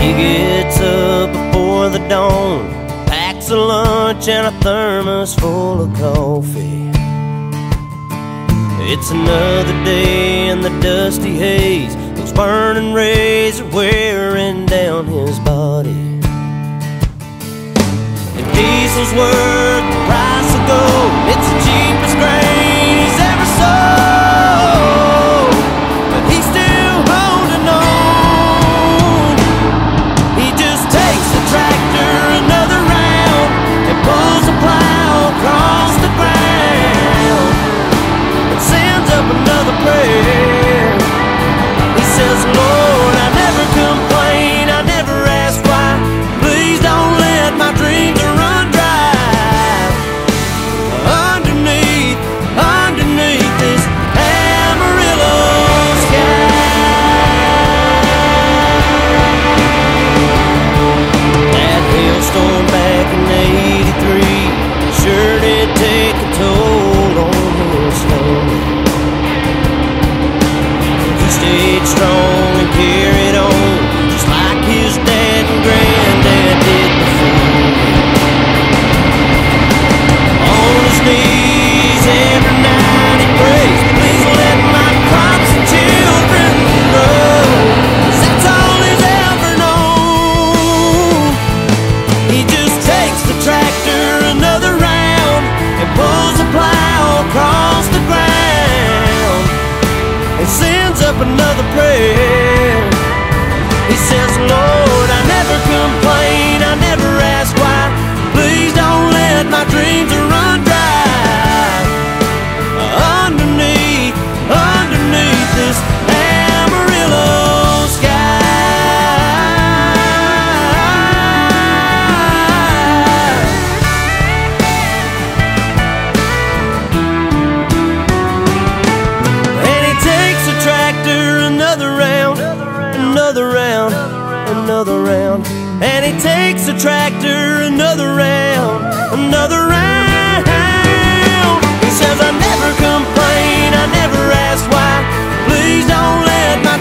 He gets up before the dawn, packs a lunch and a thermos full of coffee. It's another day in the dusty haze. Those burning rays are wearing down his body. If diesel's worth the price of gold, it's the cheapest grain he's ever sold. But he's still holding on. He just takes the tractor another round and pulls the plow across the ground and sends up another prayer. He says, Lord, I never complain, I never ask why. Please don't let my dreams run dry. Underneath this Amarillo sky. That hailstorm back in '83 sure did take a toll on his family. He stayed strong and carried on, just like his dad and granddad did before. On his knees every night he prays, please let my crops and children grow, 'cause that's all he's ever known. He just takes the tractor another round and pulls the plow across the ground and sends up another prayer. He says, Lord, I never complain, I never ask why. Please don't let my dreams run dry. Underneath this Amarillo And he takes the tractor another round, another round, another round. And he takes the tractor another round, another round. He says, I never complain, I never ask why. Please don't let my